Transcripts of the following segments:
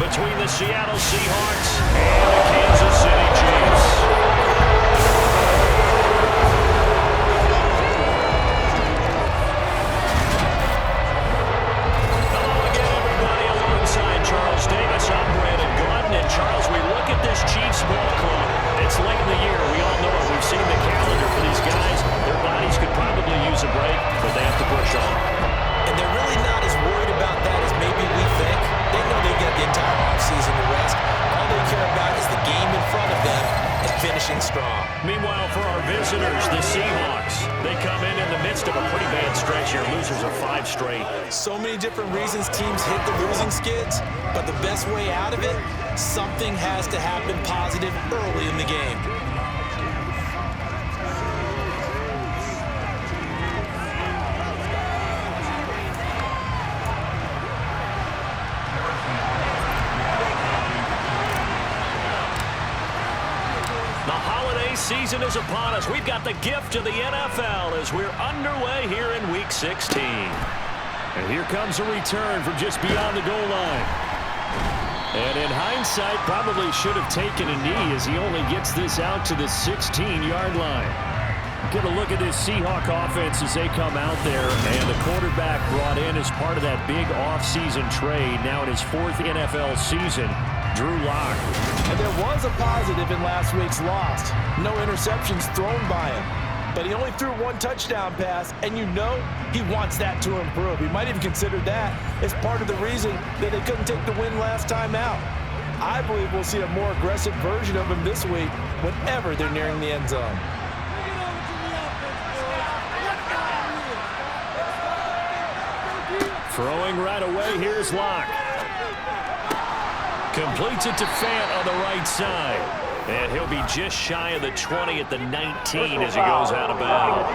between the Seattle Seahawks and the Kansas City Chiefs. Hello again, everybody. Alongside Charles Davis, I'm Brandon Gordon. And Charles, we look at this Chiefs ball club. It's late in the year. We all know it. We've seen the calendar for these guys. Their bodies could probably use a break, but they have to push on. And they're really not as worried about that as maybe we think. They know they've got the entire offseason to rest. All they care about is the game in front of them and finishing strong. Meanwhile, for our visitors, the Seahawks, they come in the midst of a pretty bad stretch here. Losers of 5 straight. So many different reasons teams hit the losing skids, but the best way out of it, something has to happen positive early in the game. Season is upon us. We've got the gift of the NFL as we're underway here in Week 16. And here comes a return from just beyond the goal line. And in hindsight, probably should have taken a knee as he only gets this out to the 16-yard line. Get a look at this Seahawk offense as they come out there. And the quarterback brought in as part of that big offseason trade, now in his 4th NFL season, Drew Lock. And there was a positive in last week's loss. No interceptions thrown by him. But he only threw 1 touchdown pass, and you know he wants that to improve. He might even consider that as part of the reason that they couldn't take the win last time out. I believe we'll see a more aggressive version of him this week whenever they're nearing the end zone. Throwing right away, here's Lock. Completes it to Fant on the right side. And he'll be just shy of the 20 at the 19 as he goes out of bounds.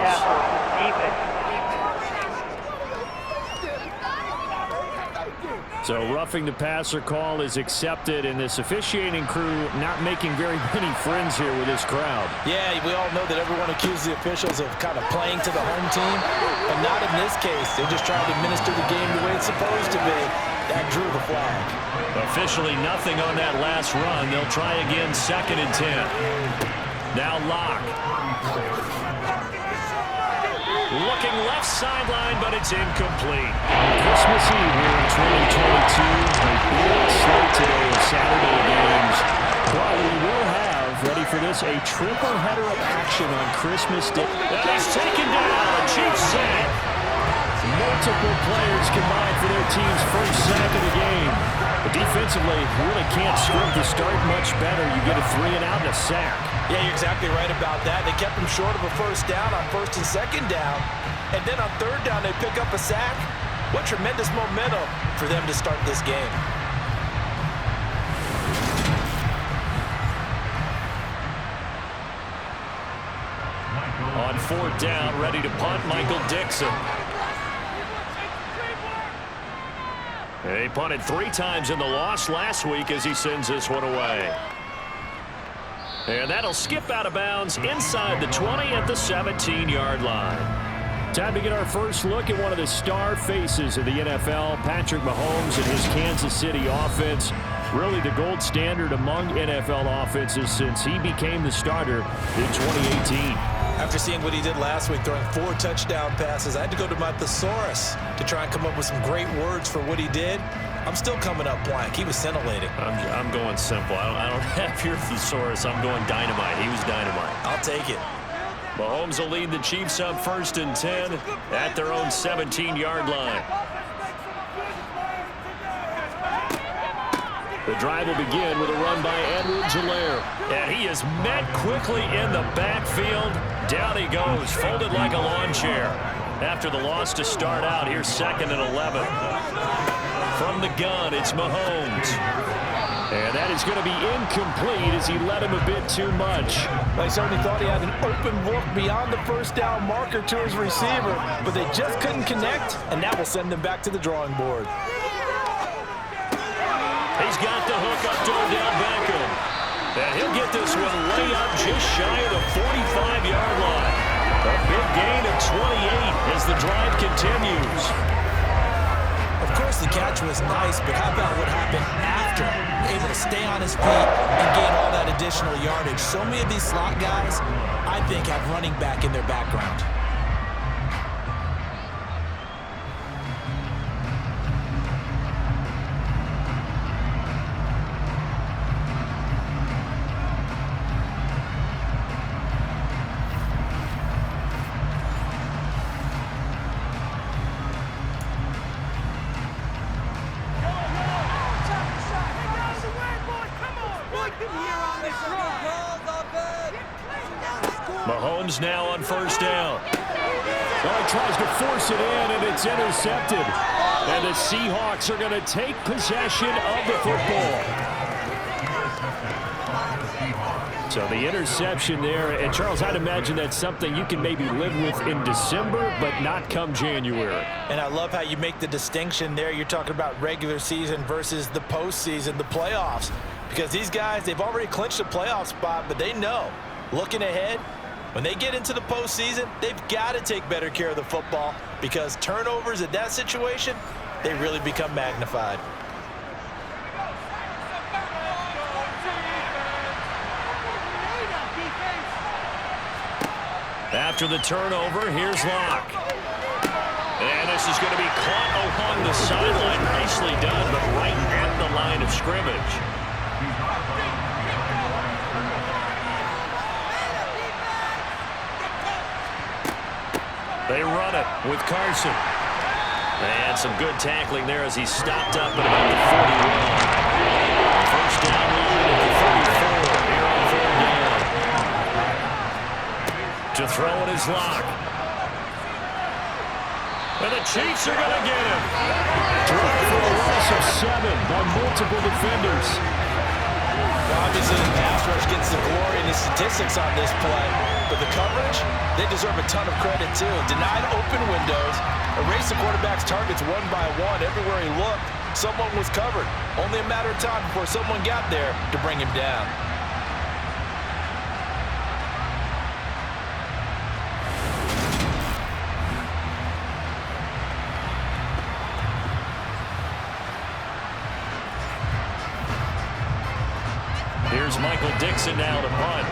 So roughing the passer call is accepted, and this officiating crew not making very many friends here with this crowd. Yeah, we all know that everyone accuses the officials of kind of playing to the home team, but not in this case. They're just trying to administer the game the way it's supposed to be. That drew the flag. Officially nothing on that last run. They'll try again, 2nd and 10. Now Lock. Looking left sideline, but it's incomplete. Christmas Eve here in 2022. A big slate today of Saturday games. But we will have, ready for this, a triple header of action on Christmas Day. That is taken down. A Chiefs sack. Multiple players combined for their team's first sack of the game. But defensively, you really can't script the start much better. You get a 3 and out and a sack. Yeah, you're exactly right about that. They kept them short of a first down on 1st and 2nd down. And then on 3rd down, they pick up a sack. What tremendous momentum for them to start this game. On 4th down, ready to punt, Michael Dixon. He punted 3 times in the loss last week as he sends this one away. And that'll skip out of bounds inside the 20 at the 17-yard line. Time to get our first look at one of the star faces of the NFL, Patrick Mahomes and his Kansas City offense. Really the gold standard among NFL offenses since he became the starter in 2018. After seeing what he did last week, throwing 4 touchdown passes, I had to go to my thesaurus to try and come up with some great words for what he did. I'm still coming up blank. He was scintillating. I'm going simple. I don't have your thesaurus. I'm going dynamite. He was dynamite. I'll take it. Mahomes will lead the Chiefs up 1st and 10 at their own 17-yard line. The drive will begin with a run by Edwards-Helaire. And he is met quickly in the backfield. Down he goes, folded like a lawn chair. After the loss to start out, here's 2nd and 11. From the gun, it's Mahomes. And that is going to be incomplete as he led him a bit too much. They certainly thought he had an open look beyond the first down marker to his receiver, but they just couldn't connect, and that will send them back to the drawing board. He's got the hook up to Odell Beckham. And he'll get this one way up just shy of the 45-yard line. A big gain of 28 as the drive continues. Of course, the catch was nice, but how about what happened after? Able to stay on his feet and gain all that additional yardage. So many of these slot guys, I think, have running back in their background. Mahomes now on first down. Well, he tries to force it in, and it's intercepted. And the Seahawks are going to take possession of the football. So the interception there. And, Charles, I'd imagine that's something you can maybe live with in December, but not come January. And I love how you make the distinction there. You're talking about regular season versus the postseason, the playoffs. Because these guys, they've already clinched a playoff spot, but they know, looking ahead, when they get into the postseason, they've got to take better care of the football because turnovers at that situation, they really become magnified. After the turnover, here's Locke. And this is going to be caught along the sideline. Nicely done, but right at the line of scrimmage. They run it with Carson. And some good tackling there as he stopped up at about the 41. First down line at the 34. Here on third down. To throw it is Locke. And the Chiefs are going to get him. Drive for a loss of 7 by multiple defenders. Obviously, the pass rush gets the glory and the statistics on this play. But the coverage, they deserve a ton of credit, too. Denied open windows, erased the quarterback's targets one by one. Everywhere he looked, someone was covered. Only a matter of time before someone got there to bring him down. Here's Michael Dixon now to punt.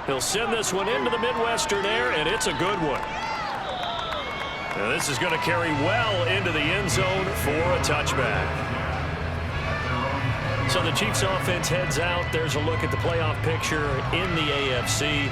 He'll send this one into the Midwestern air, and it's a good one. Now this is going to carry well into the end zone for a touchback. So the Chiefs offense heads out. There's a look at the playoff picture in the AFC.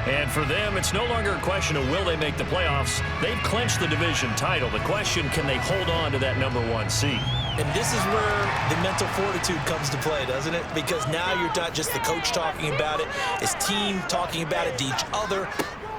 And for them, it's no longer a question of will they make the playoffs. They've clinched the division title. The question, can they hold on to that #1 seed? And this is where the mental fortitude comes to play, doesn't it? Because now you're not just the coach talking about it, it's team talking about it to each other,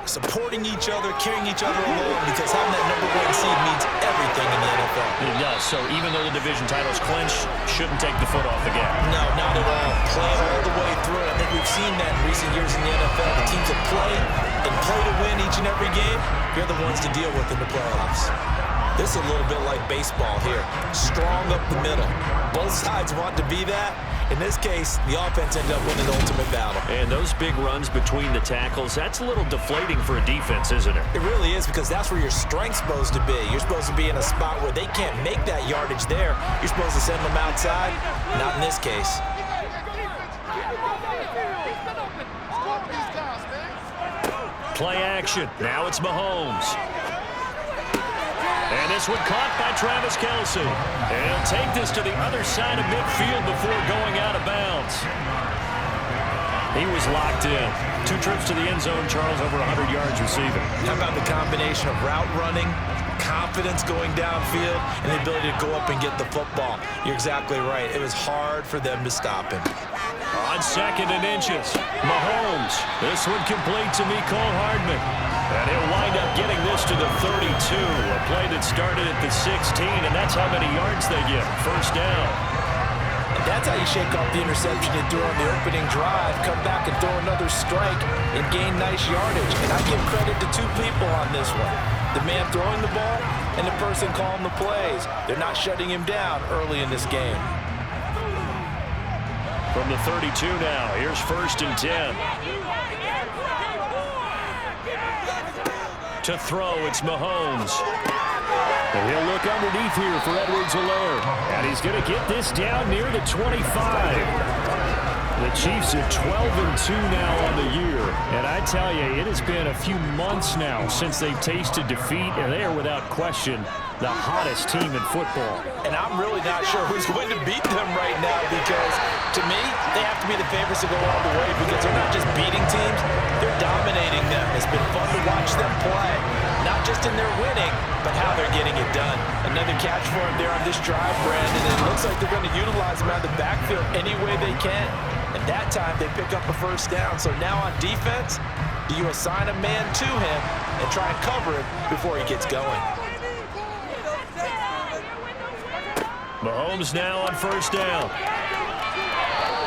supporting each other, carrying each other along, because having that #1 seed means everything in the NFL. It does. So even though the division title's clinched, shouldn't take the foot off the gas. No, not at all. Play all the way through. I think we've seen that in recent years in the NFL. The teams that play and play to win each and every game, you're the ones to deal with in the playoffs. This is a little bit like baseball here. Strong up the middle. Both sides want to be that. In this case, the offense ended up winning the ultimate battle. And those big runs between the tackles, that's a little deflating for a defense, isn't it? It really is, because that's where your strength's supposed to be. You're supposed to be in a spot where they can't make that yardage there. You're supposed to send them outside. Not in this case. Play action. Now it's Mahomes. And this one caught by Travis Kelce. And he'll take this to the other side of midfield before going out of bounds. He was locked in. 2 trips to the end zone, Charles, over 100 yards receiving. How about the combination of route running, confidence going downfield, and the ability to go up and get the football? You're exactly right. It was hard for them to stop him. On 2nd and inches, Mahomes. This one complete to Mecole Hardman. And he'll wind up getting this to the 32. A play that started at the 16, and that's how many yards they get. First down. And that's how you shake off the interception you threw on the opening drive, come back and throw another strike and gain nice yardage. And I give credit to 2 people on this one. The man throwing the ball and the person calling the plays. They're not shutting him down early in this game. From the 32 now, here's 1st and 10. To throw, it's Mahomes. And he'll look underneath here for Edwards-Helaire. And he's going to get this down near the 25. The Chiefs are 12-2 now on the year. And I tell you, it has been a few months now since they've tasted defeat, and they are without question the hottest team in football. And I'm really not sure who's going to beat them right now because, to me, they have to be the favorites to go all the way because they're not just beating teams, they're dominating them. It's been fun to watch them play, not just in their winning, but how they're getting it done. Another catch for them there on this drive, Brandon, and it looks like they're going to utilize them out of the backfield any way they can. And that time, they pick up a first down. So now on defense, do you assign a man to him and try and cover him before he gets going? Mahomes now on first down.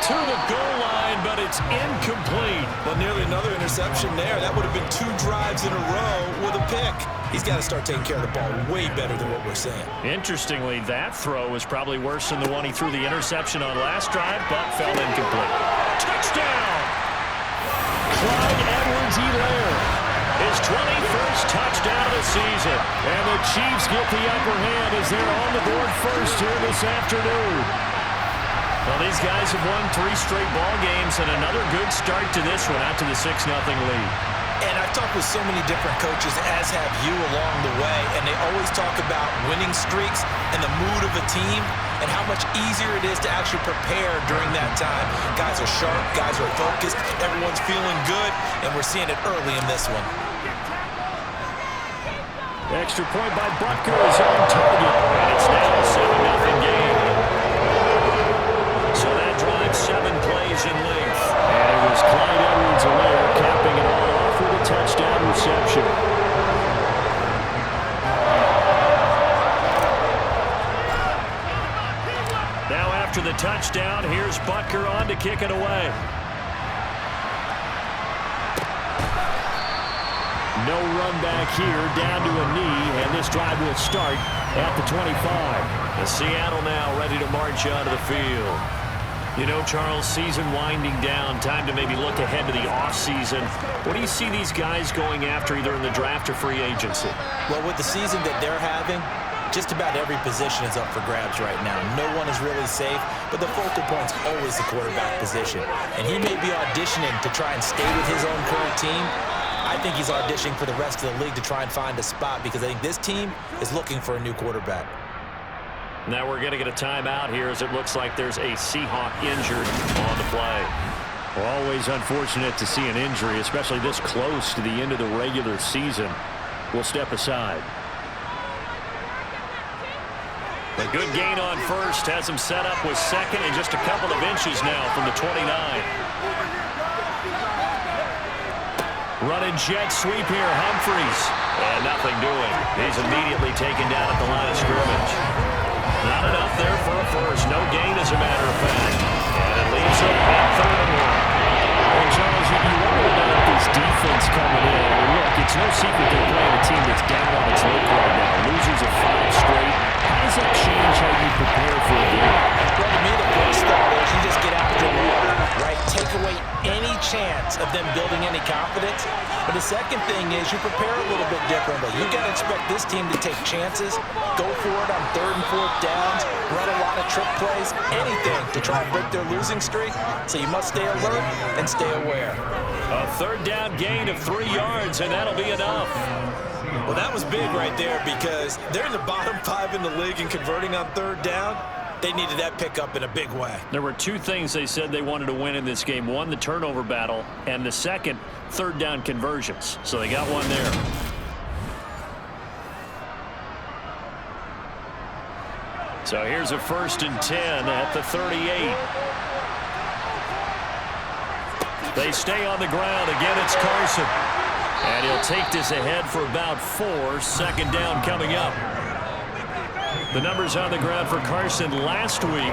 To the goal line, but it's incomplete. Well, nearly another interception there. That would have been 2 drives in a row with a pick. He's got to start taking care of the ball way better than what we're saying. Interestingly, that throw was probably worse than the one he threw the interception on last drive, but fell incomplete. Touchdown! Clyde Edwards-Helaire. His 21st touchdown of the season. And the Chiefs get the upper hand as they're on the board first here this afternoon. Well, these guys have won 3 straight ball games and another good start to this one out to the 6-0 lead. And I've talked with so many different coaches, as have you along the way, and they always talk about winning streaks and the mood of a team and how much easier it is to actually prepare during that time. Guys are sharp, guys are focused, everyone's feeling good, and we're seeing it early in this one. Extra point by Butker is on target, and it's now a 7-0 game. So that drives 7 plays in length. And it was Clyde Edwards-Helaire capping it all off with a touchdown reception. Now after the touchdown, here's Butker on to kick it away. No run back here, down to a knee, and this drive will start at the 25. The Seattle now ready to march onto the field. You know, Charles, season winding down, time to maybe look ahead to the offseason. What do you see these guys going after either in the draft or free agency? Well, with the season that they're having, just about every position is up for grabs right now. No one is really safe, but the focal point's always the quarterback position. And he may be auditioning to try and stay with his own current team. I think he's auditioning for the rest of the league to try and find a spot because I think this team is looking for a new quarterback. Now we're going to get a timeout here as it looks like there's a Seahawk injured on the play. Well, always unfortunate to see an injury, especially this close to the end of the regular season. We'll step aside. A good gain on first has him set up with second and just a couple of inches now from the 29. Running jet sweep here, Humphries. And nothing doing. He's immediately taken down at the line of scrimmage. Not enough there for a first. No gain, as a matter of fact. And it leaves him at 3rd and 1. Well, Charles, you wonder about this defense coming in. I mean, look, it's no secret they're playing a team that's down on its luck right now. Losers of 5 straight. How does that change how you prepare for a game? Well, to me, the first thought is you just get after them, right? Take away any chance of them building any confidence. But the second thing is you prepare a little bit differently. You got to expect this team to take chances, go for it on 3rd and 4th downs, run a lot of trick plays, anything to try and break their losing streak. So you must stay alert and stay aware. A 3rd down gain of 3 yards, and that'll be enough. Well, that was big right there because they're in the bottom 5 in the league in converting on 3rd down. They needed that pickup in a big way. There were 2 things they said they wanted to win in this game. One, the turnover battle, and the second, 3rd down conversions. So they got one there. So here's a 1st and 10 at the 38. They stay on the ground. Again, it's Carson. And he'll take this ahead for about 4. 2nd down coming up. The numbers on the ground for Carson last week.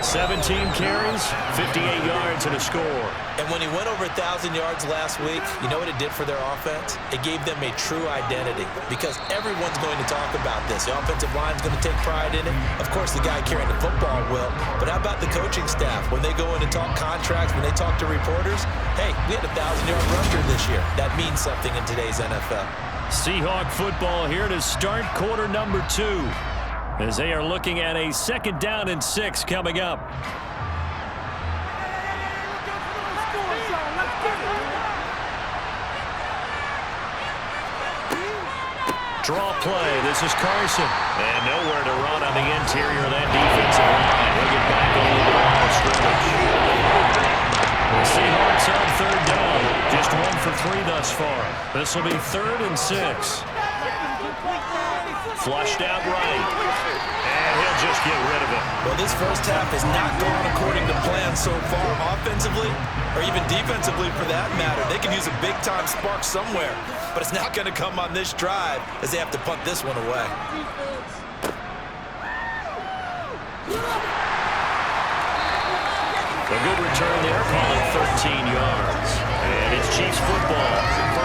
17 carries, 58 yards, and a score. And when he went over 1,000 yards last week, you know what it did for their offense? It gave them a true identity because everyone's going to talk about this. The offensive line's going to take pride in it. Of course, the guy carrying the football will. But how about the coaching staff? When they go in and talk contracts, when they talk to reporters, hey, we had a 1,000-yard rusher this year. That means something in today's NFL. Seahawk football here to start quarter number 2 as they are looking at a 2nd down and 6 coming up. Draw play. This is Carson. And nowhere to run on the interior of that defensive line. He'll get back on the line of scrimmage. The Seahawks on 3rd down. Just 1 for 3 thus far. This will be 3rd and 6. Flushed out right. And he'll just get rid of it. Well, this first half has not gone according to plan so far offensively or even defensively for that matter. They could use a big-time spark somewhere, but it's not going to come on this drive as they have to punt this one away. A good return there, calling 13 yards. And it's Chiefs football,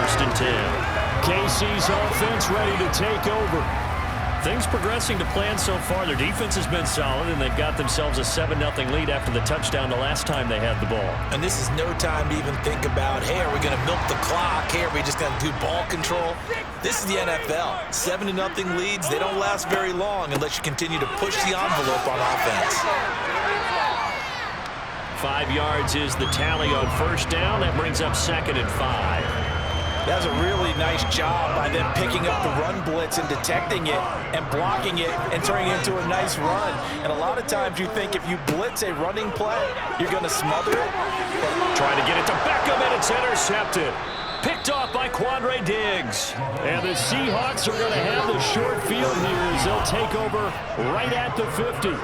1st and 10. KC's offense ready to take over. Things progressing to plan so far. Their defense has been solid, and they've got themselves a 7-0 lead after the touchdown the last time they had the ball. And this is no time to even think about, hey, are we going to milk the clock? Hey, are we just going to do ball control? This is the NFL. 7-0 leads, they don't last very long unless you continue to push the envelope on offense. 5 yards is the tally on 1st down. That brings up 2nd and 5. That was a really nice job by them picking up the run blitz and detecting it and blocking it and turning it into a nice run. And a lot of times you think if you blitz a running play, you're going to smother it. Trying to get it to Beckham, and it's intercepted. Picked off by Quandre Diggs. And the Seahawks are going to have the short field here as they'll take over right at the 50.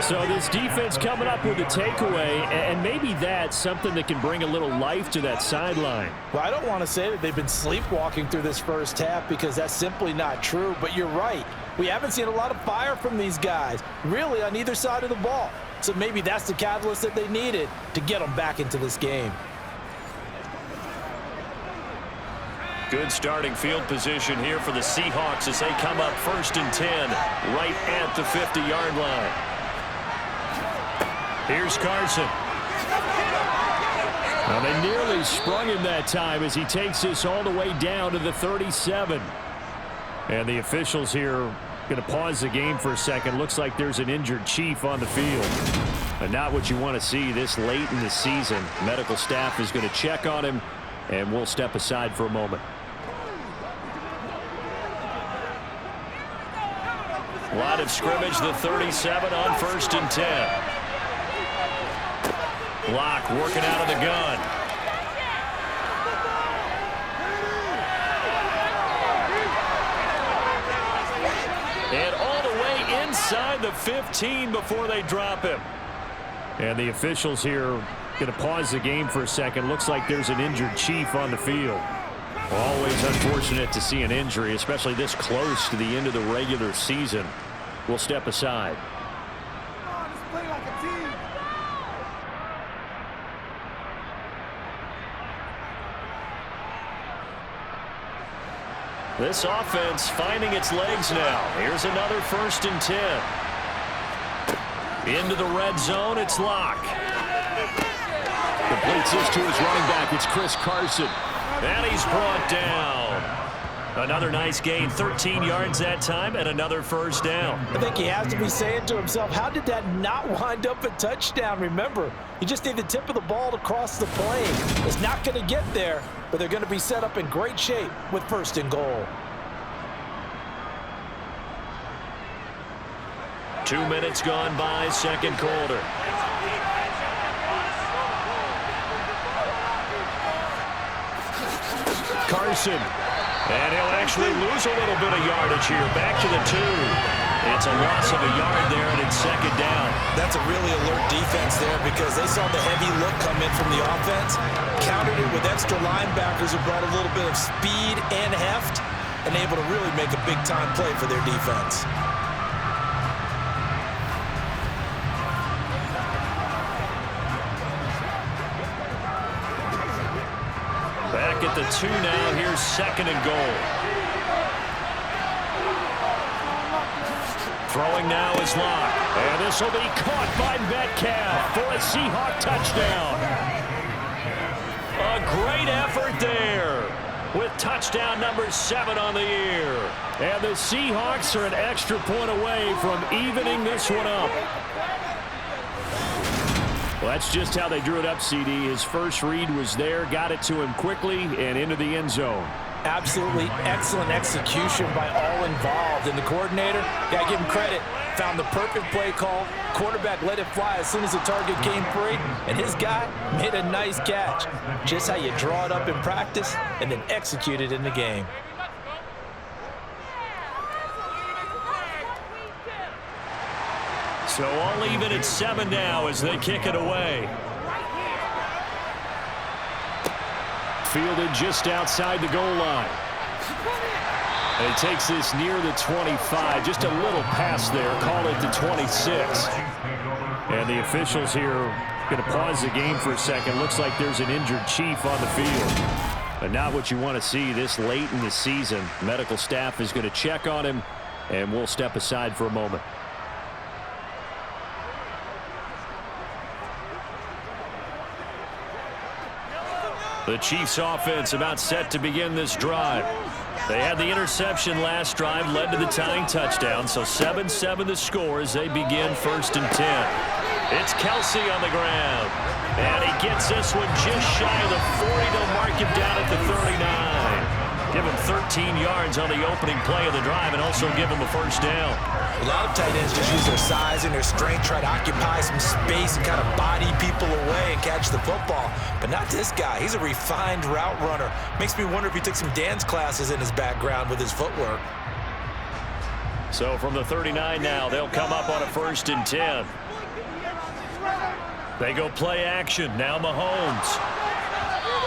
So this defense coming up with a takeaway, and maybe that's something that can bring a little life to that sideline. Well, I don't want to say that they've been sleepwalking through this first half because that's simply not true, but you're right. We haven't seen a lot of fire from these guys, really on either side of the ball. So maybe that's the catalyst that they needed to get them back into this game. Good starting field position here for the Seahawks as they come up 1st and 10 right at the 50-yard line. Here's Carson. Now they nearly sprung him that time as he takes this all the way down to the 37. And the officials here going to pause the game for a second. Looks like there's an injured Chief on the field. But not what you want to see this late in the season. Medical staff is going to check on him, and we'll step aside for a moment. Line of scrimmage, the 37 on 1st and 10. Block working out of the gun. And all the way inside the 15 before they drop him. And the officials here going to pause the game for a second. Looks like there's an injured Chief on the field. Always unfortunate to see an injury, especially this close to the end of the regular season. We'll step aside. This offense finding its legs now. Here's another 1st and 10. Into the red zone, it's Locke. Completes this to his running back. It's Chris Carson. And he's brought down. Another nice gain, 13 yards that time, and another 1st down. I think he has to be saying to himself, how did that not wind up a touchdown? Remember, you just need the tip of the ball to cross the plane. It's not going to get there, but they're going to be set up in great shape with 1st and goal. 2 minutes gone by, 2nd quarter. Carson. And he'll actually lose a little bit of yardage here. Back to the 2. It's a loss of a yard there, and it's 2nd down. That's a really alert defense there because they saw the heavy look come in from the offense, countered it with extra linebackers who brought a little bit of speed and heft, and able to really make a big-time play for their defense. Back at the 2 now. Here's 2nd and goal. Throwing now is Locke. And this will be caught by Metcalf for a Seahawk touchdown. A great effort there. with touchdown number 7 on the year. And the Seahawks are an extra point away from evening this one up. Well, that's just how they drew it up, CD. His first read was there, got it to him quickly, and into the end zone. Absolutely excellent execution by all involved. And the coordinator, got to give him credit, found the perfect play call. Quarterback let it fly as soon as the target came free, and his guy made a nice catch. Just how you draw it up in practice and then execute it in the game. So all even at 7 now as they kick it away. Fielded just outside the goal line. And he takes this near the 25. Just a little pass there. Call it the 26. And the officials here are going to pause the game for a second. Looks like there's an injured Chief on the field. But not what you want to see this late in the season. Medical staff is going to check on him, and we'll step aside for a moment. The Chiefs offense about set to begin this drive. They had the interception last drive, led to the tying touchdown, so 7-7 the score as they begin 1st and 10. It's Kelsey on the ground, and he gets this one just shy of the 40. They'll mark him down at the 39. Give him 13 yards on the opening play of the drive and also give him a first down. A lot of tight ends just use their size and their strength, try to occupy some space and kind of body people away and catch the football. But not this guy. He's a refined route runner. Makes me wonder if he took some dance classes in his background with his footwork. So from the 39 now, they'll come up on a 1st and 10. They go play action. Now Mahomes.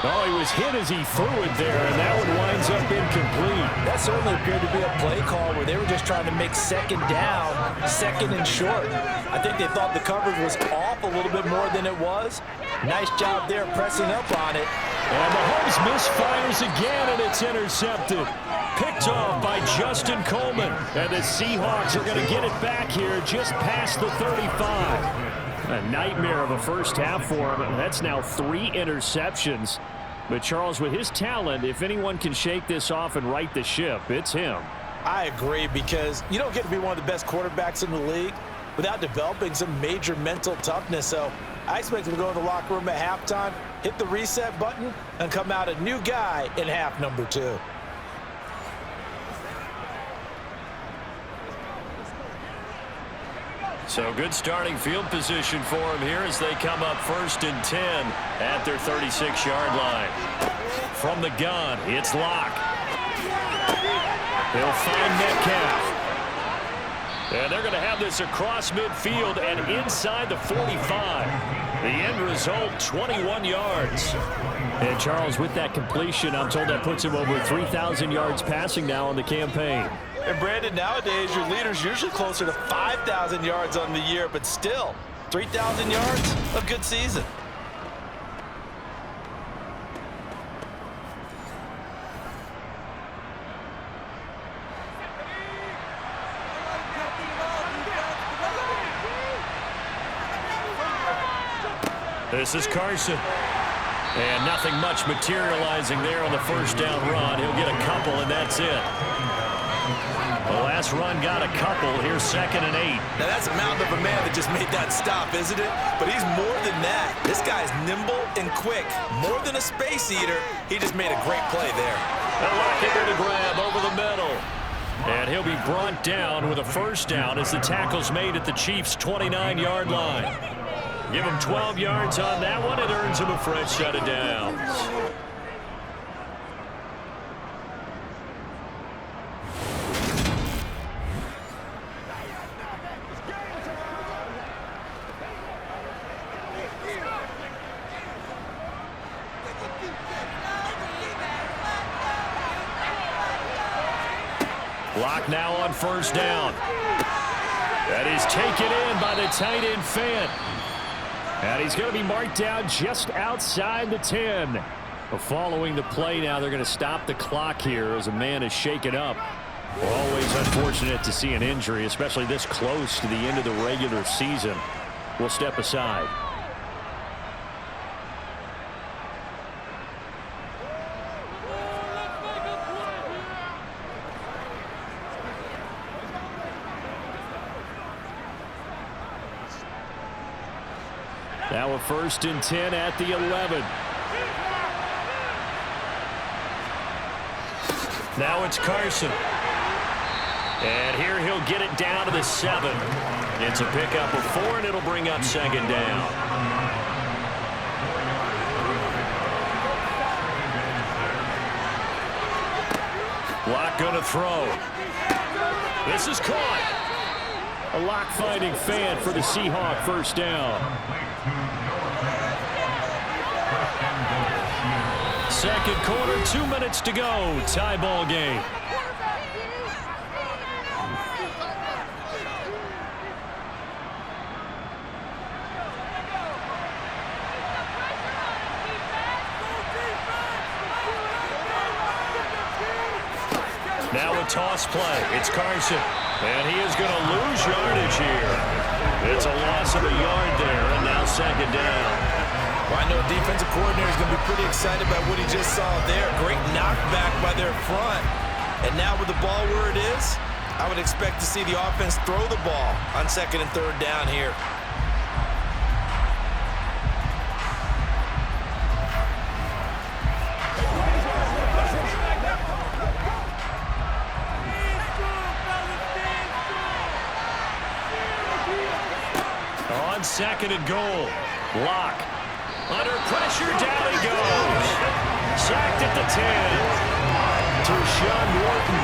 Oh, he was hit as he threw it there, and that one winds up incomplete. That certainly appeared to be a play call where they were just trying to make 2nd down, 2nd and short. I think they thought the coverage was off a little bit more than it was. Nice job there pressing up on it. And Mahomes misfires again, and it's intercepted. Picked off by Justin Coleman. And the Seahawks are going to get it back here just past the 35. A nightmare of a first half for him. That's now 3 interceptions. But Charles, with his talent, if anyone can shake this off and right the ship, it's him. I agree, because you don't get to be one of the best quarterbacks in the league without developing some major mental toughness. So I expect him to go in the locker room at halftime, hit the reset button, and come out a new guy in half number 2. So good starting field position for him here as they come up 1st and 10 at their 36-yard line. From the gun, it's Locke. They'll find Metcalf. And they're going to have this across midfield and inside the 45. The end result, 21 yards. And Charles, with that completion, I'm told that puts him over 3,000 yards passing now on the campaign. And Brandon, nowadays your leader's usually closer to 5,000 yards on the year, but still, 3,000 yards, a good season. This is Carson. And nothing much materializing there on the first down run. He'll get a couple, and that's it. The last run got a couple. Here's 2nd and 8. Now that's a mountain of a man that just made that stop, isn't it? But he's more than that. This guy's nimble and quick. More than a space eater. He just made a great play there. They'll lock it to grab over the middle. And he'll be brought down with a first down as the tackle's made at the Chiefs' 29-yard line. Give him 12 yards on that one. It earns him a fresh set of downs. Block now on first down. That is taken in by the tight end Fant. And he's going to be marked down just outside the 10. Following the play now, they're going to stop the clock here as a man is shaken up. Always unfortunate to see an injury, especially this close to the end of the regular season. We'll step aside. Now a 1st and 10 at the 11. Now it's Carson. And here he'll get it down to the 7. It's a pickup of 4, and it'll bring up 2nd down. Lock going to throw. This is caught. A lock-finding fan for the Seahawks 1st down. 2nd quarter, 2 minutes to go. Tie ball game. Now a toss play. It's Carson. And he is going to lose yardage here. It's a loss of a yard there, and now 2nd down. Well, I know defensive coordinator is going to be pretty excited about what he just saw there. Great knockback by their front. And now with the ball where it is, I would expect to see the offense throw the ball on 2nd and 3rd down here. On 2nd and goal. Lock. Under pressure, down he goes. Sacked at the 10. To Sean Wharton.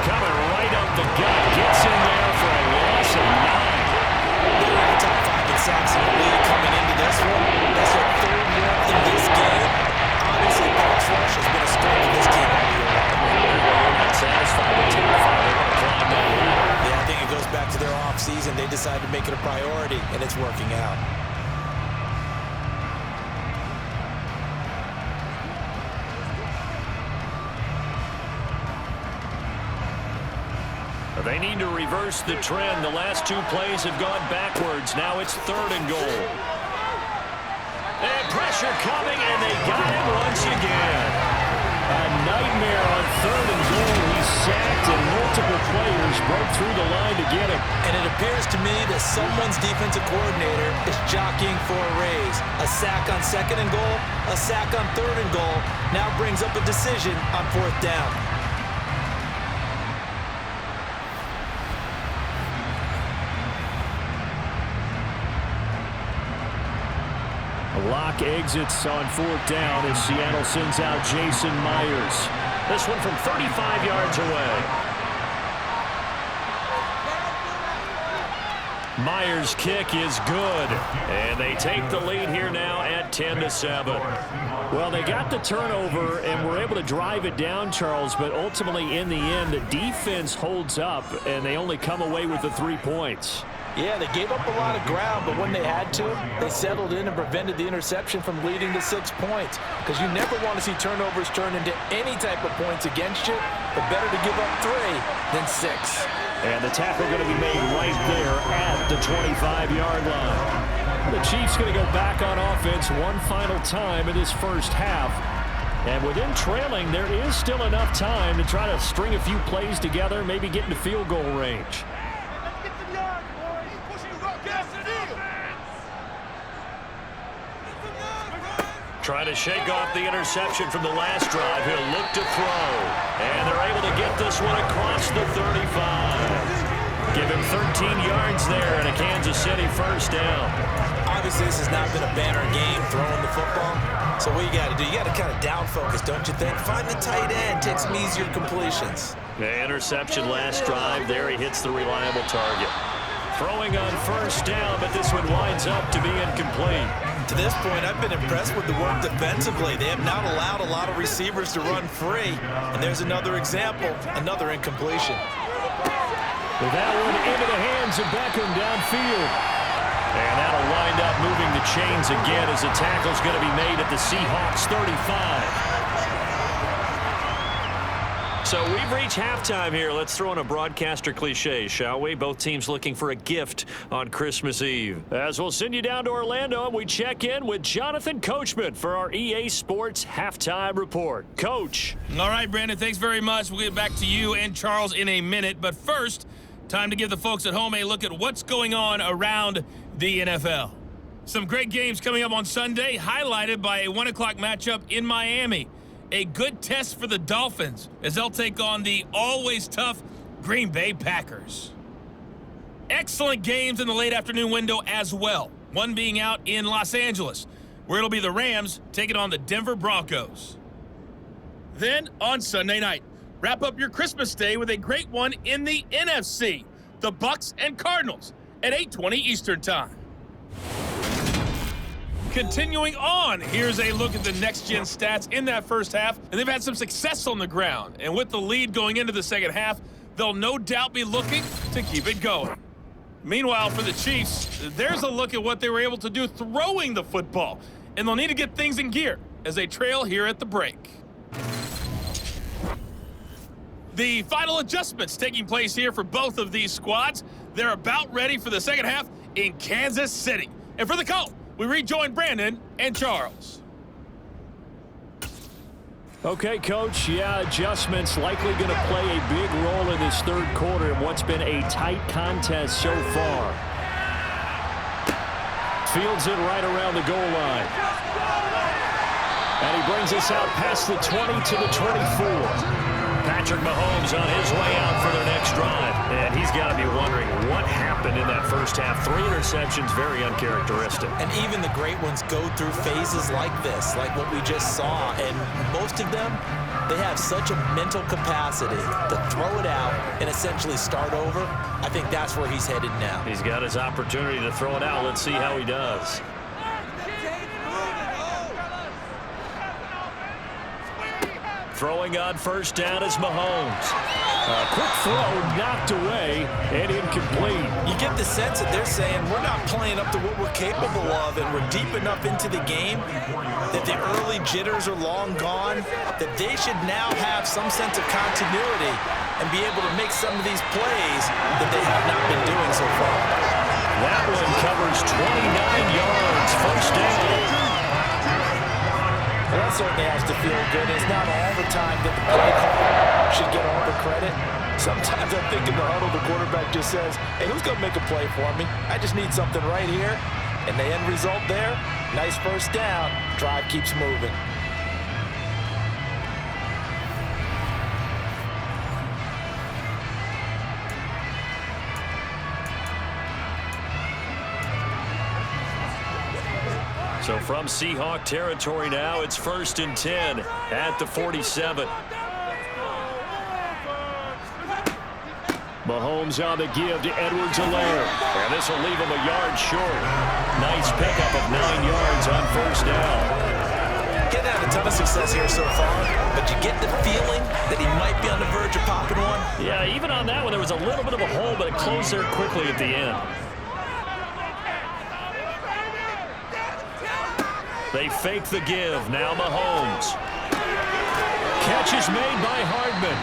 Coming right up the gut. Gets in there for a loss of 9. They're in the top 5 in sacks in the league coming into this one. That's their 3rd win in this game. Obviously, pass rush has been a strength of this team all year long. They're not satisfied with top 5. They want to climb that ladder. Yeah, I think it goes back to their offseason. They decided to make it a priority, and it's working out. They need to reverse the trend. The last 2 plays have gone backwards. Now it's 3rd and goal. And pressure coming, and they got him once again. A nightmare on 3rd and goal. He's sacked, and multiple players broke through the line to get him. And it appears to me that someone's defensive coordinator is jockeying for a raise. A sack on 2nd and goal, a sack on 3rd and goal, now brings up a decision on 4th down. Lock exits on 4th down as Seattle sends out Jason Myers. This one from 35 yards away. Myers' kick is good. And they take the lead here now at 10-7. Well, they got the turnover and were able to drive it down, Charles, but ultimately in the end, the defense holds up, and they only come away with the 3 points. Yeah, they gave up a lot of ground, but when they had to, they settled in and prevented the interception from leading to 6 points. Because you never want to see turnovers turn into any type of points against you, but better to give up 3 than 6. And the tackle going to be made right there at the 25-yard line. The Chiefs going to go back on offense one final time in this 1st half. And with them trailing, there is still enough time to try to string a few plays together, maybe get into field goal range. Trying to shake off the interception from the last drive. He'll look to throw. And they're able to get this one across the 35. Give him 13 yards there and a Kansas City 1st down. Obviously, this has not been a banner game throwing the football. So what you got to do, you got to kind of down focus, don't you think? Find the tight end, take some easier completions. The interception last drive. There he hits the reliable target. Throwing on 1st down, but this one winds up to be incomplete. To this point, I've been impressed with the work defensively. They have not allowed a lot of receivers to run free. And there's another example, another incompletion. With that one into the hands of Beckham downfield. And that'll wind up moving the chains again as the tackle's going to be made at the Seahawks 35. So we've reached halftime here. Let's throw in a broadcaster cliche, shall we? Both teams looking for a gift on Christmas Eve. As we'll send you down to Orlando, and we check in with Jonathan Coachman for our EA Sports Halftime Report. Coach. All right, Brandon, thanks very much. We'll get back to you and Charles in a minute. But first, time to give the folks at home a look at what's going on around the NFL. Some great games coming up on Sunday, highlighted by a 1 o'clock matchup in Miami. A good test for the Dolphins as they'll take on the always tough Green Bay Packers. Excellent games in the late afternoon window as well. One being out in Los Angeles, where it'll be the Rams taking on the Denver Broncos. Then on Sunday night, wrap up your Christmas day with a great one in the NFC. The Bucs and Cardinals at 8:20 Eastern Time. Continuing on, here's a look at the next-gen stats in that first half, and they've had some success on the ground. And with the lead going into the second half, they'll no doubt be looking to keep it going. Meanwhile, for the Chiefs, there's a look at what they were able to do throwing the football, and they'll need to get things in gear as they trail here at the break. The final adjustments taking place here for both of these squads. They're about ready for the second half in Kansas City. And for the call, we rejoin Brandon and Charles. Okay, Coach. Yeah, adjustments likely going to play a big role in this third quarter in what's been a tight contest so far. Fields it right around the goal line. And he brings us out past the 20 to the 24. Patrick Mahomes on his way out for their next drive. And he's got to be wondering what happened in that first half. 3 interceptions, very uncharacteristic. And even the great ones go through phases like this, like what we just saw. And most of them, they have such a mental capacity to throw it out and essentially start over. I think that's where he's headed now. He's got his opportunity to throw it out. Let's see how he does. Throwing on first down is Mahomes. Quick throw knocked away and incomplete. You get the sense that they're saying we're not playing up to what we're capable of, and we're deep enough into the game that the early jitters are long gone, that they should now have some sense of continuity and be able to make some of these plays that they have not been doing so far. That one covers 29 yards. First down. Well, that certainly has to feel good. It's not all the time that the play call should get all the credit. Sometimes I think in the huddle, the quarterback just says, hey, who's going to make a play for me? I just need something right here. And the end result there, nice first down. Drive keeps moving. So from Seahawk territory now, it's 1st and 10 at the 47. Mahomes on the give to Edwards-Helaire. And this will leave him a yard short. Nice pickup of 9 yards on first down. Getting had a ton of success here so far, but you get the feeling that he might be on the verge of popping one. Yeah, even on that one, there was a little bit of a hole, but it closed there quickly at the end. They fake the give. Now Mahomes. Catch is made by Hardman.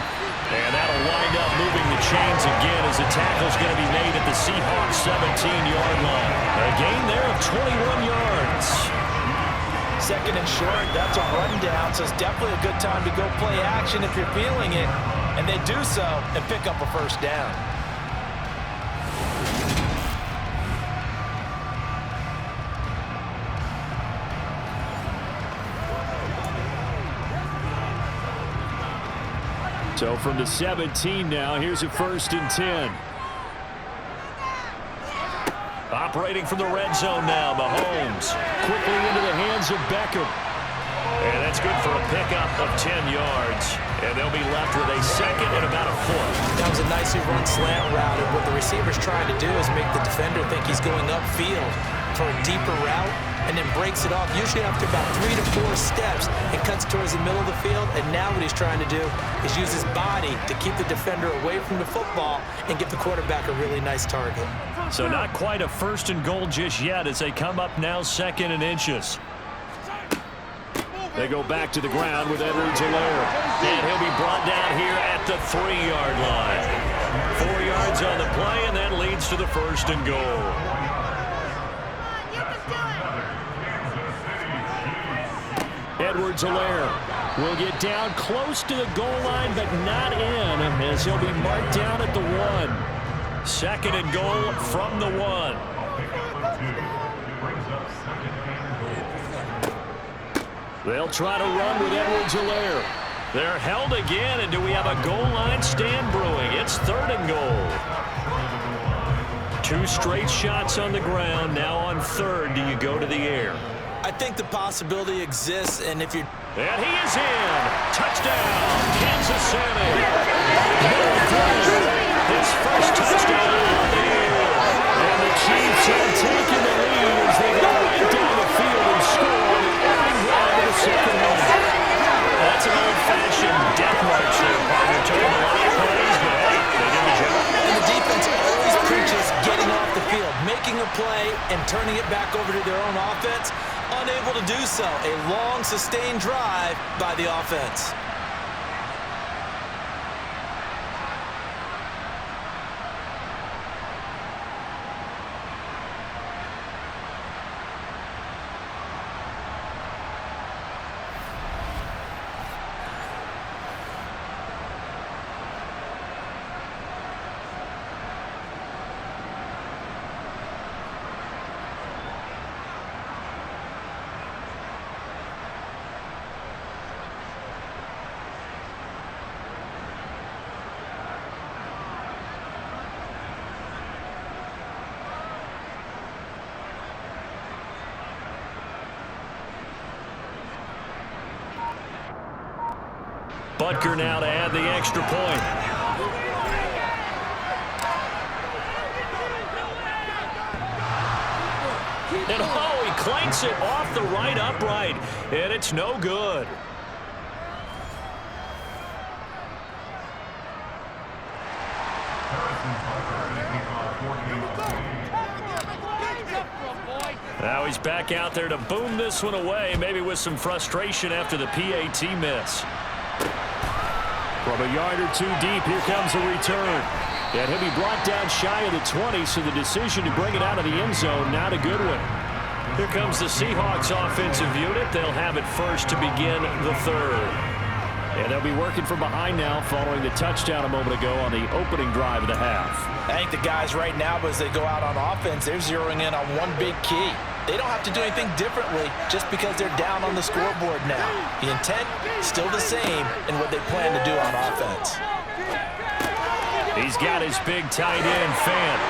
And that'll wind up moving the chains again as the tackle's going to be made at the Seahawks 17-yard line. A gain there of 21 yards. Second and short, that's a rundown, so it's definitely a good time to go play action if you're feeling it. And they do so and pick up a first down. So from the 17 now, here's a 1st and 10. Operating from the red zone now, Mahomes. Quickly into the hands of Beckham. And that's good for a pickup of 10 yards. And they'll be left with a second and about a foot. That was a nicely run slant route, and what the receiver's trying to do is make the defender think he's going upfield for a deeper route, and then breaks it off, usually after about 3 to 4 steps, and cuts towards the middle of the field. And now what he's trying to do is use his body to keep the defender away from the football and give the quarterback a really nice target. So not quite a 1st and goal just yet as they come up now 2nd and inches. They go back to the ground with Edwards-Helaire. And he'll be brought down here at the 3-yard line. 4 yards on the play, and that leads to the 1st and goal. Edwards-Helaire will get down close to the goal line, but not in, as he'll be marked down at the 1. 2nd and goal from the 1. They'll try to run with Edwards-Helaire. They're held again, and do we have a goal line stand brewing? It's 3rd and goal. 2 straight shots on the ground. Now on 3rd, do you go to the air? I think the possibility exists, and if you're... And he is in. Touchdown, Kansas City. His first touchdown of the year. And the Chiefs have taken the lead as they go right down the field and score on the opening drive of the second half. That's an old-fashioned death march there, partner. Took him a lot of plays, but hey, they did the job. And the defense always preaches getting off the field, making a play, and turning it back over to their own offense. Unable to do so. A long, sustained drive by the offense. Butker now to add the extra point. And oh, he clanks it off the right upright, and it's no good. Now he's back out there to boom this one away, maybe with some frustration after the PAT miss. From a yard or 2 deep, here comes a return. And he'll be brought down shy of the 20, so the decision to bring it out of the end zone, not a good one. Here comes the Seahawks offensive unit. They'll have it first to begin the 3rd. And they'll be working from behind now following the touchdown a moment ago on the opening drive of the half. I think the guys right now, as they go out on offense, they're zeroing in on one big key. They don't have to do anything differently just because they're down on the scoreboard now. The intent still the same in what they plan to do on offense. He's got his big tight end, Fan.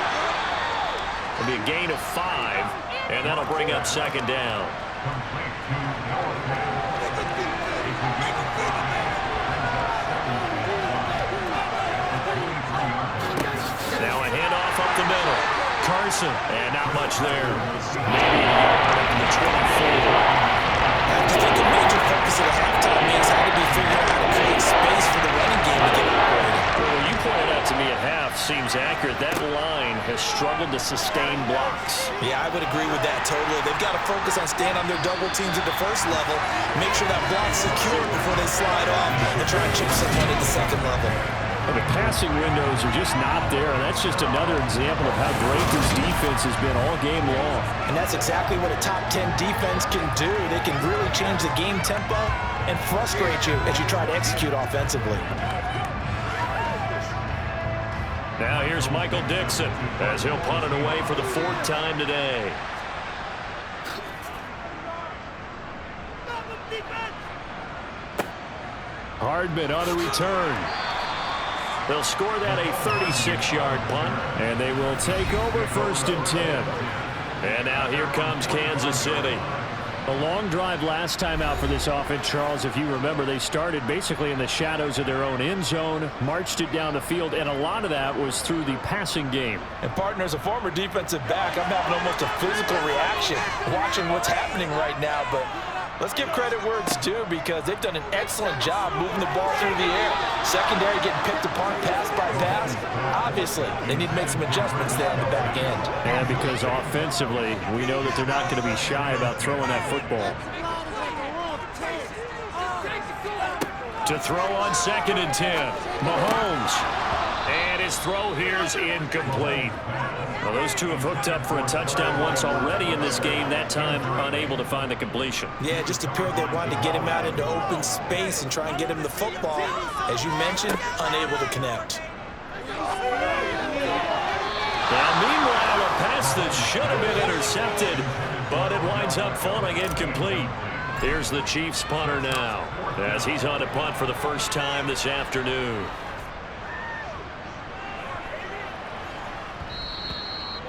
It'll be a gain of 5, and that'll bring up 2nd down. Now a handoff up the middle. Carson, and not much there. Maybe the 24. I just think a major focus of the halftime means how to be figuring out how to create space for the running game to get operating. Well, what you pointed out to me at half seems accurate. That line has struggled to sustain blocks. Yeah, I would agree with that totally. They've got to focus on staying on their double teams at the first level, make sure that block's secure before they slide off, and try and chip someone at the second level. And the passing windows are just not there. And that's just another example of how great this defense has been all game long. And that's exactly what a top 10 defense can do. They can really change the game tempo and frustrate you as you try to execute offensively. Now here's Michael Dixon as he'll punt it away for the 4th time today. Hardman on the return. They'll score that a 36-yard punt, and they will take over 1st and 10. And now here comes Kansas City. A long drive last time out for this offense, Charles. If you remember, they started basically in the shadows of their own end zone, marched it down the field, and a lot of that was through the passing game. And partner, as a former defensive back, I'm having almost a physical reaction watching what's happening right now, but let's give credit where it's due because they've done an excellent job moving the ball through the air. Secondary getting picked apart pass by pass. Obviously, they need to make some adjustments there on the back end. And because offensively, we know that they're not going to be shy about throwing that football. To throw on 2nd and 10. Mahomes. And his throw here is incomplete. Well, those two have hooked up for a touchdown once already in this game, that time unable to find the completion. Yeah, it just appeared they wanted to get him out into open space and try and get him the football. As you mentioned, unable to connect. Now, meanwhile, a pass that should have been intercepted but it winds up falling incomplete. Here's the Chiefs punter now, as he's on to punt for the first time this afternoon.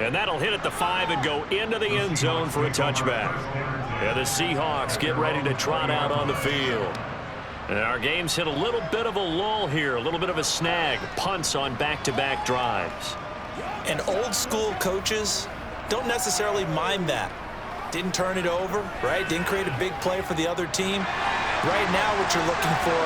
And that'll hit at the 5 and go into the end zone for a touchback. And the Seahawks get ready to trot out on the field. And our game's hit a little bit of a lull here, a little bit of a snag. Punts on back-to-back drives. And old-school coaches don't necessarily mind that. Didn't turn it over, right? Didn't create a big play for the other team. Right now what you're looking for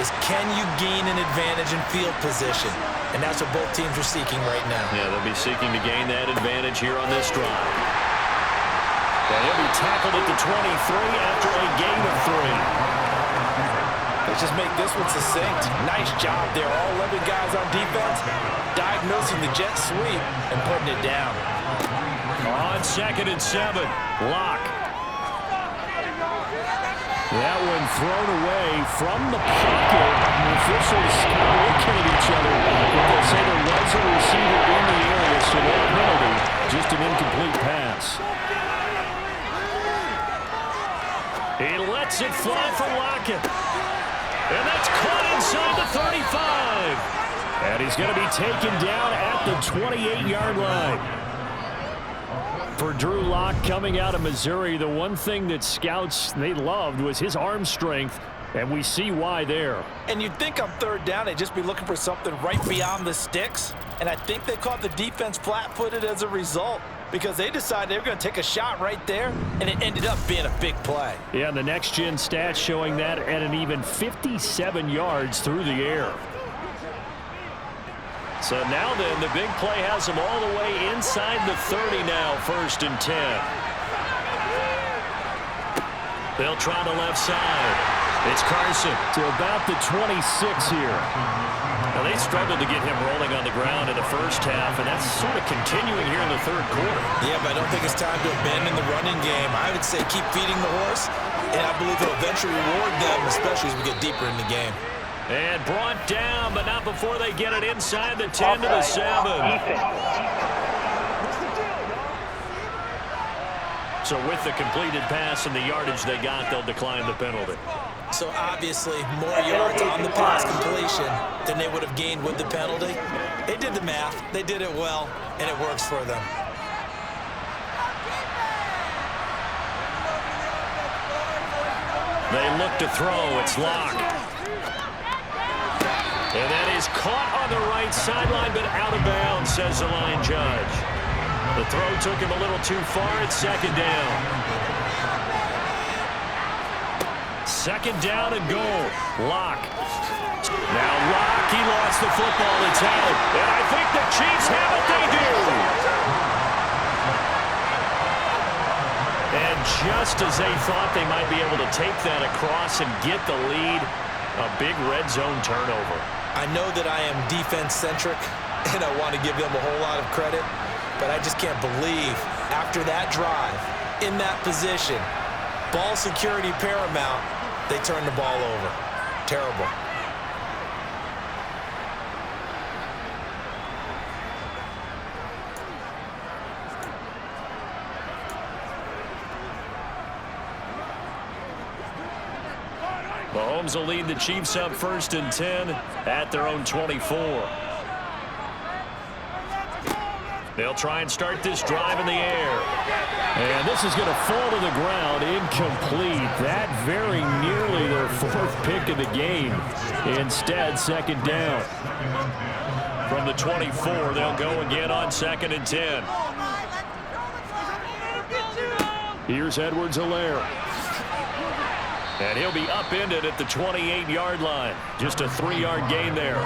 is, can you gain an advantage in field position? And that's what both teams are seeking right now. Yeah, they'll be seeking to gain that advantage here on this drive. And he'll be tackled at the 23 after a gain of 3. Let's just make this one succinct. Nice job there. All 11 guys on defense diagnosing the jet sweep and putting it down. On 2nd and 7, Locke. That one thrown away from the pocket. The officials kind of looking at each other. But they say there was a receiver in the area, so no penalty. Just an incomplete pass. He lets it fly for Lockett. And that's caught inside the 35. And he's going to be taken down at the 28-yard line. For Drew Lock coming out of Missouri, the one thing that scouts they loved was his arm strength, and we see why there. And you'd think on 3rd down they'd just be looking for something right beyond the sticks, and I think they caught the defense flat-footed as a result, because they decided they were going to take a shot right there, and it ended up being a big play. Yeah, and the next-gen stats showing that at an even 57 yards through the air. So now then, the big play has them all the way inside the 30 now, 1st and 10. They'll try the left side. It's Carson. To about the 26 here. Now, they struggled to get him rolling on the ground in the first half, and that's sort of continuing here in the 3rd quarter. Yeah, but I don't think it's time to abandon the running game. I would say keep feeding the horse, and I believe it'll eventually reward them, especially as we get deeper in the game. And brought down, but not before they get it inside the 10 to the 7. So with the completed pass and the yardage they got, they'll decline the penalty. So obviously more yards on the pass completion than they would have gained with the penalty. They did the math. They did it well, and it works for them. They look to throw. It's Locke. And that is caught on the right sideline, but out of bounds, says the line judge. The throw took him a little too far. It's 2nd down. 2nd down and goal. Locke. Now Locke, he lost the football. It's out. And I think the Chiefs have it. They do. And just as they thought they might be able to take that across and get the lead, a big red zone turnover. I know that I am defense-centric, and I want to give them a whole lot of credit, but I just can't believe after that drive, in that position, ball security paramount, they turn the ball over. Terrible. Mahomes will lead the Chiefs up 1st and 10 at their own 24. They'll try and start this drive in the air. And this is going to fall to the ground, incomplete. That very nearly their 4th pick of the game. Instead, 2nd down. From the 24, they'll go again on 2nd and 10. Here's Edwards-Helaire. And he'll be upended at the 28-yard line. Just a 3-yard gain there.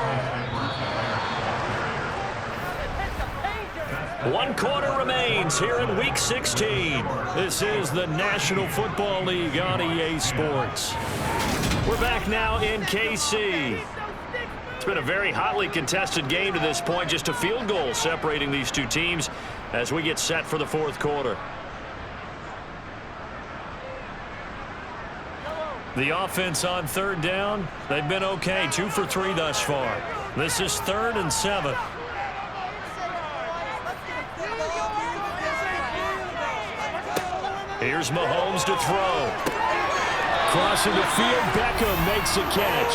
1 quarter remains here in Week 16. This is the National Football League on EA Sports. We're back now in KC. It's been a very hotly contested game to this point. Just a field goal separating these two teams as we get set for the 4th quarter. The offense on 3rd down, they've been okay. 2 for 3 thus far. This is 3rd and 7. Here's Mahomes to throw. Crossing the field, Beckham makes a catch.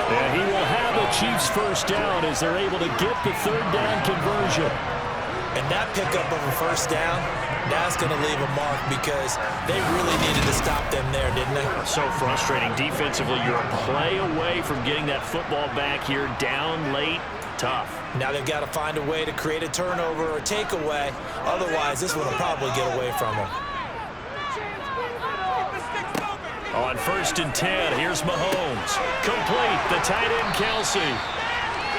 And he will have the Chiefs first down as they're able to get the third down conversion. And that pickup of a first down, that's going to leave a mark because they really needed to stop them there, didn't they? So frustrating. Defensively, you're a play away from getting that football back here down late. Tough. Now they've got to find a way to create a turnover or a takeaway. Otherwise, this one will probably get away from them. On 1st and 10, here's Mahomes. Complete, the tight end Kelsey.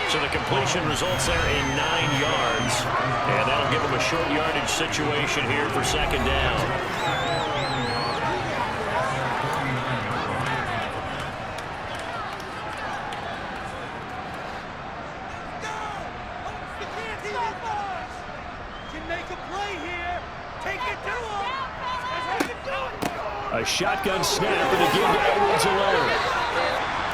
So the completion results there in 9 yards. And that'll give them a short yardage situation here for second down. A shotgun snap and again to Edwards-Helaire.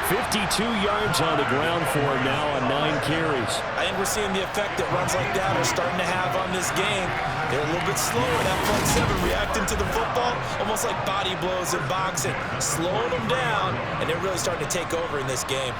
52 yards on the ground for him now on 9 carries. I think we're seeing the effect that runs like that are starting to have on this game. They're a little bit slower, that front seven, reacting to the football, almost like body blows in boxing, slowing them down, and they're really starting to take over in this game.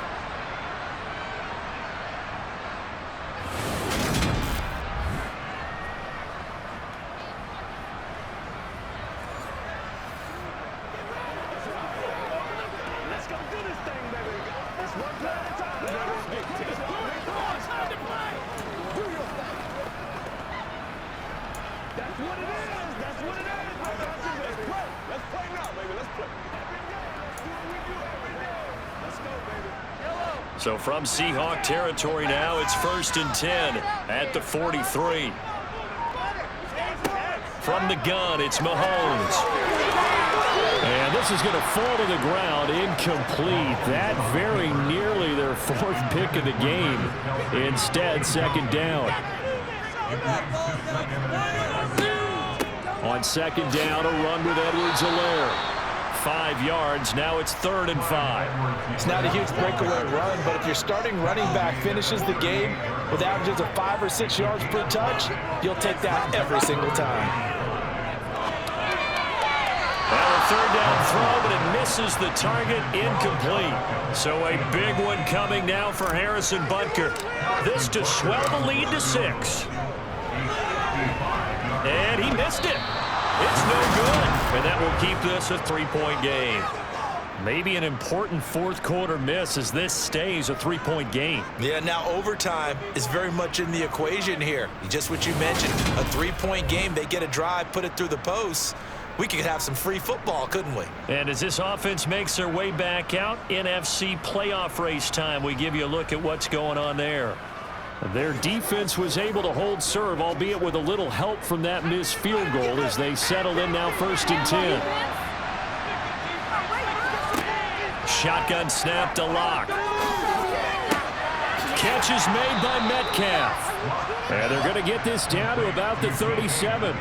So from Seahawk territory now, it's 1st and 10 at the 43. From the gun, it's Mahomes. And this is going to fall to the ground, incomplete. That very nearly their 4th pick of the game. Instead, second down. On second down, a run with Edwards-Helaire. 5 yards. Now it's 3rd and 5. It's not a huge breakaway run, but if your starting running back finishes the game with averages of 5 or 6 yards per touch, you'll take that every single time. Well, a 3rd down throw, but it misses the target, incomplete. So a big one coming now for Harrison Butker. This to swell the lead to 6. And he missed it. It's no good. And that will keep this a 3-point game. Maybe an important 4th quarter miss as this stays a 3-point game. Yeah, now overtime is very much in the equation here. Just what you mentioned, a 3-point game. They get a drive, put it through the posts. We could have some free football, couldn't we? And as this offense makes their way back out, NFC playoff race time, we give you a look at what's going on there. Their defense was able to hold serve, albeit with a little help from that missed field goal as they settle in now 1st and 10. Shotgun snap to Lock. Catch is made by Metcalf. And they're going to get this down to about the 37.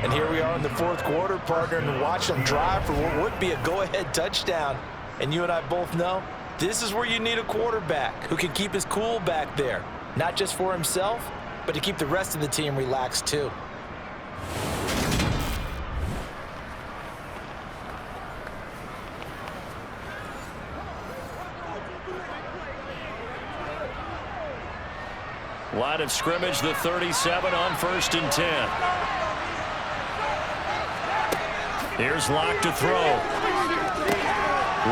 And here we are in the 4th quarter, partner, and watch them drive for what would be a go-ahead touchdown. And you and I both know this is where you need a quarterback who can keep his cool back there, not just for himself, but to keep the rest of the team relaxed too. Line of scrimmage, the 37 on 1st and 10. Here's Lock to throw.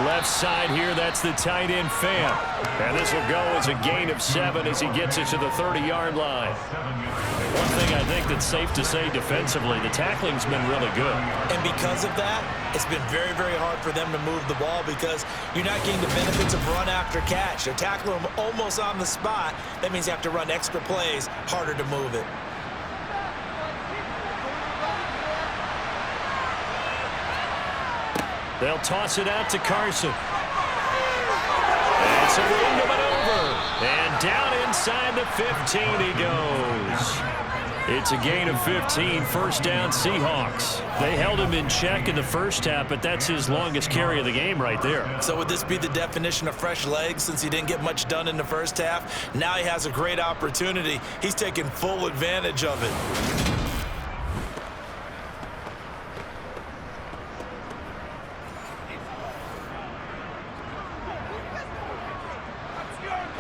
Left side here, that's the tight end Fant. And this will go as a gain of 7 as he gets it to the 30-yard line. One thing I think that's safe to say defensively, the tackling's been really good. And because of that, it's been very, very hard for them to move the ball because you're not getting the benefits of run after catch. They're tackling them almost on the spot. That means you have to run extra plays, harder to move it. They'll toss it out to Carson. It's a window maneuver. And down inside the 15 he goes. It's a gain of 15, 1st down Seahawks. They held him in check in the first half, but that's his longest carry of the game right there. So would this be the definition of fresh legs since he didn't get much done in the first half? Now he has a great opportunity. He's taking full advantage of it.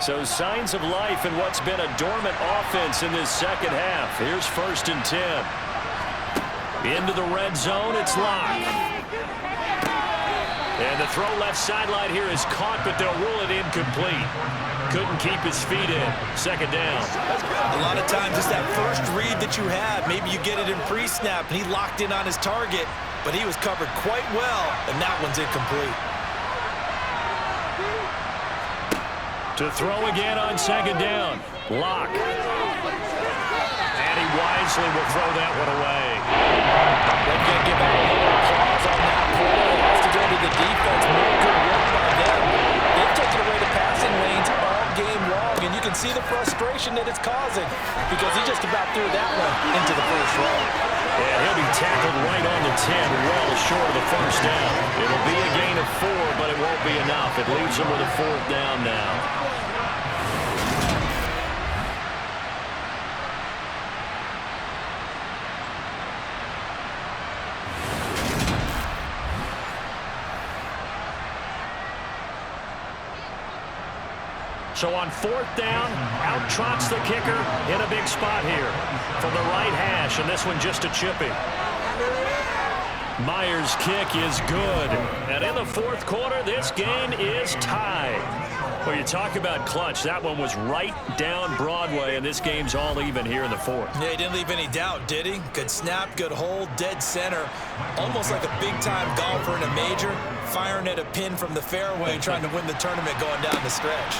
So signs of life in what's been a dormant offense in this second half. Here's 1st and 10. Into the red zone, it's Locke. And the throw left sideline here is caught, but they'll rule it incomplete. Couldn't keep his feet in. 2nd down. A lot of times it's that first read that you have. Maybe you get it in pre-snap, and he locked in on his target, but he was covered quite well, and that one's incomplete. To throw again on 2nd down. Locke. And he wisely will throw that one away. They're going to give out a little applause on that play. It has to go to the defense. More good work by them. They've taken away the passing lanes all game long, and you can see the frustration that it's causing because he just about threw that one into the first row. And he'll be tackled right on the 10, well short of the 1st down. It'll be a gain of 4, but it won't be enough. It leaves him with a 4th down now. So on 4th down, out trots the kicker in a big spot here from the right hash, and this one just a chippy. Myers' kick is good. And in the 4th quarter, this game is tied. Well, you talk about clutch. That one was right down Broadway, and this game's all even here in the 4th. Yeah, he didn't leave any doubt, did he? Good snap, good hold, dead center. Almost like a big-time golfer in a major, firing at a pin from the fairway, trying to win the tournament going down the stretch.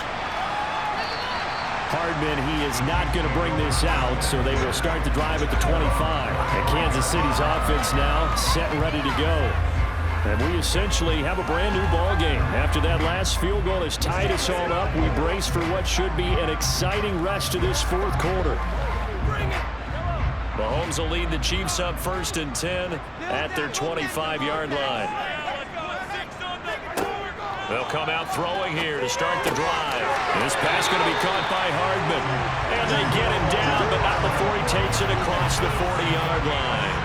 Hardman, he is not going to bring this out, so they will start the drive at the 25. And Kansas City's offense now set and ready to go. And we essentially have a brand-new ball game. After that last field goal has tied us all up, we brace for what should be an exciting rest of this 4th quarter. Mahomes will lead the Chiefs up 1st and 10 at their 25-yard line. They'll come out throwing here to start the drive. This pass going to be caught by Hardman. And they get him down, but not before he takes it across the 40-yard line.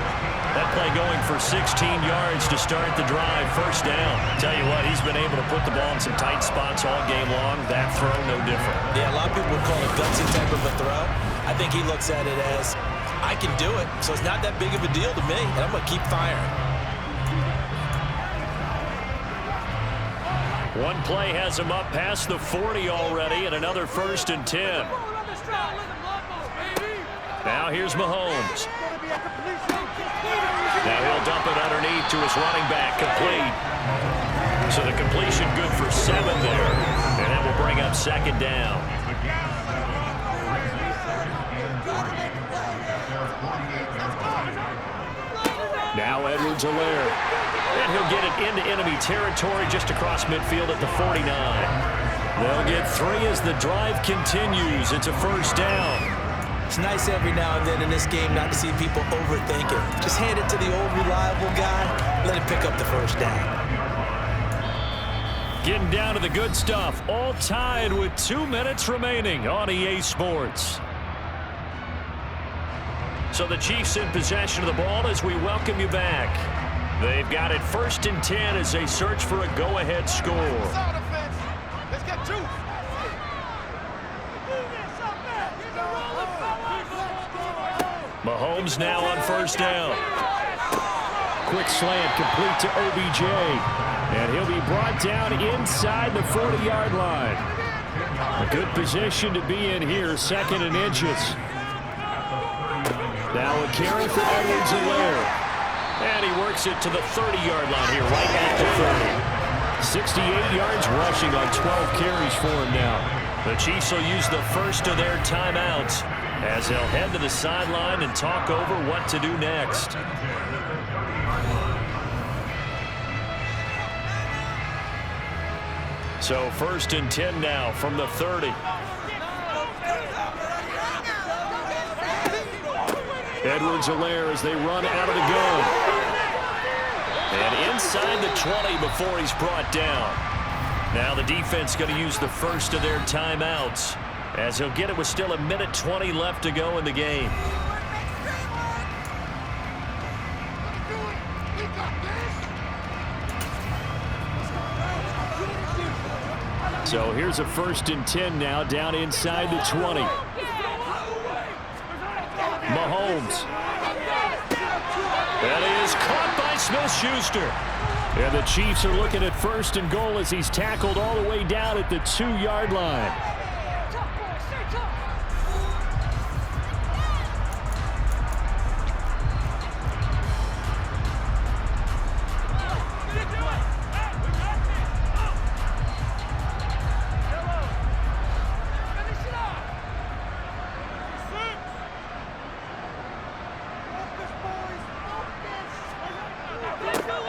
That play going for 16 yards to start the drive. 1st down. Tell you what, he's been able to put the ball in some tight spots all game long. That throw, no different. Yeah, a lot of people would call it gutsy type of a throw. I think he looks at it as, I can do it, so it's not that big of a deal to me, and I'm going to keep firing. One play has him up past the 40 already, and another 1st and 10. Now here's Mahomes. Now he'll dump it underneath to his running back, complete. So the completion good for 7 there, and that will bring up 2nd down. Now Edwards-Helaire. And he'll get it into enemy territory just across midfield at the 49. They'll get 3 as the drive continues. It's a 1st down. It's nice every now and then in this game not to see people overthink it. Just hand it to the old reliable guy. Let him pick up the 1st down. Getting down to the good stuff. All tied with 2 minutes remaining on EA Sports. So the Chiefs in possession of the ball as we welcome you back. They've got it 1st and 10 as they search for a go-ahead score. Let's get 2. Mahomes now on 1st down. Quick slant complete to OBJ. And he'll be brought down inside the 40-yard line. A good position to be in here, 2nd and inches. Now a carry for Edwards-Helaire. And he works it to the 30-yard line here, right at the 30. 68 yards rushing on 12 carries for him now. The Chiefs will use the first of their timeouts as they'll head to the sideline and talk over what to do next. So 1st and 10 now from the 30. Edwards-Helaire as they run out of the gun. And inside the 20 before he's brought down. Now the defense going to use the first of their timeouts as he'll get it with still 1:20 left to go in the game. So here's a 1st and 10 now, down inside the 20. Mahomes. That is caught by Smith-Schuster. And the Chiefs are looking at 1st and goal as he's tackled all the way down at the 2-yard line.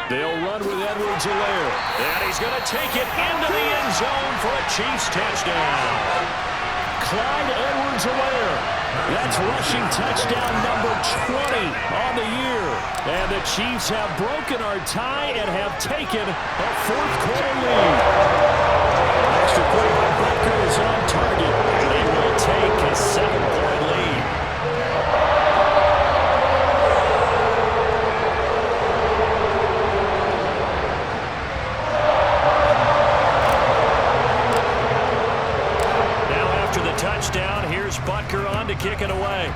They'll run with Edwards-Helaire. And he's going to take it into the end zone for a Chiefs touchdown. Clyde Edwards-Helaire. That's rushing touchdown number 20 on the year. And the Chiefs have broken our tie and have taken a 4th quarter lead. Extra point by Butker is on target. They will take a 7-point lead. Touchdown. Here's Butker on to kick it away.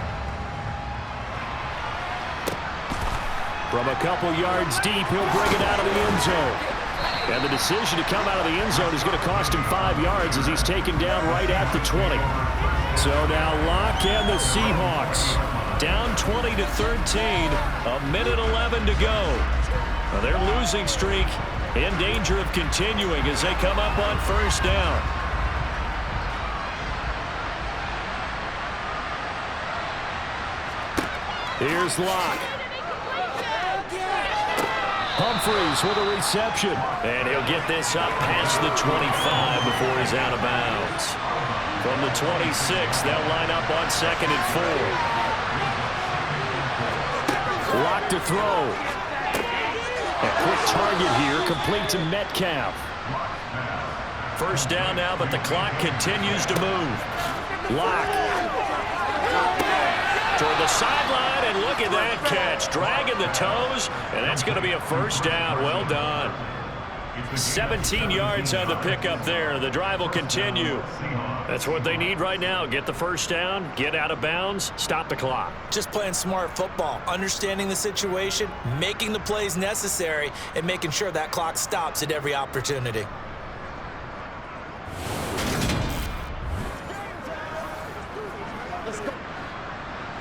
From a couple yards deep, he'll bring it out of the end zone. And the decision to come out of the end zone is going to cost him 5 yards as he's taken down right at the 20. So now Locke and the Seahawks down 20-13. A minute 11 to go. Now their losing streak in danger of continuing as they come up on 1st down. Here's Locke. Humphreys with a reception. And he'll get this up past the 25 before he's out of bounds. From the 26, they'll line up on 2nd and 4. Locke to throw. A quick target here, complete to Metcalf. 1st down now, but the clock continues to move. Locke. Toward the sideline, and look at that catch. Dragging the toes, and that's going to be a 1st down. Well done. 17 yards on the pickup there. The drive will continue. That's what they need right now. Get the 1st down, get out of bounds, stop the clock. Just playing smart football, understanding the situation, making the plays necessary, and making sure that clock stops at every opportunity.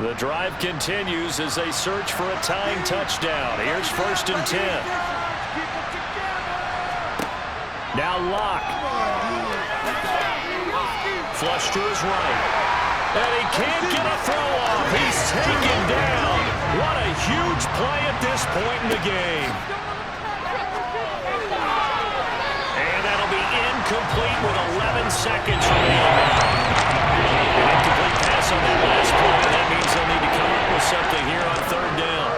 The drive continues as they search for a tying touchdown. Here's 1st and 10. Now Locke. Flush to his right. And he can't get a throw off. He's taken down. What a huge play at this point in the game. And that'll be incomplete with 11 seconds remaining. An incomplete pass on that last play. That means they'll need to come up with something here on 3rd down.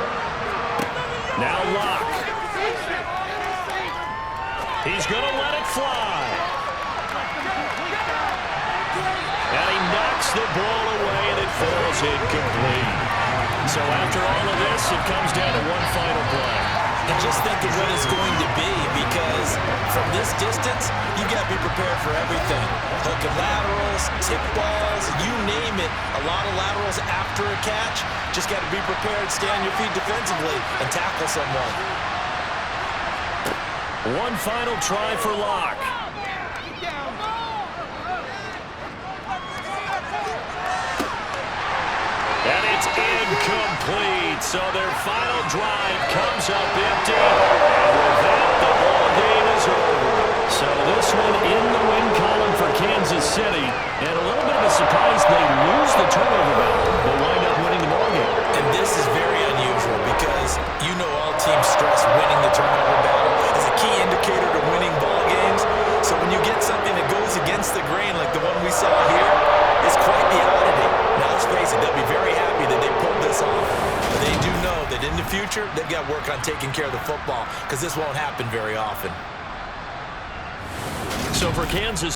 Now Locke. He's going to let it fly. And he knocks the ball away, and it falls incomplete. So after all of this, it comes down to one final play. And just think of what it's going to be, because from this distance, you got to be prepared for everything. Hook and laterals, tip balls, you name it. A lot of laterals after a catch. Just got to be prepared, stay on your feet defensively, and tackle someone. One final try for Locke. And it's incomplete. So their final drive comes up empty. And with that, the ball game is over. So this one in the win column for Kansas City. And a little bit of a surprise, they lose the turnover battle. They wind up winning the ball game. And this is very unusual because you know all teams stress winning the turnover battle is a key indicator to winning ball games. So when you get something that goes against the grain like the one we saw here, it's quite the oddity. Now let's face it, they'll be very happy that they pulled this off. But they do know that in the future, they've got to work on taking care of the football because this won't happen very often. So for Kansas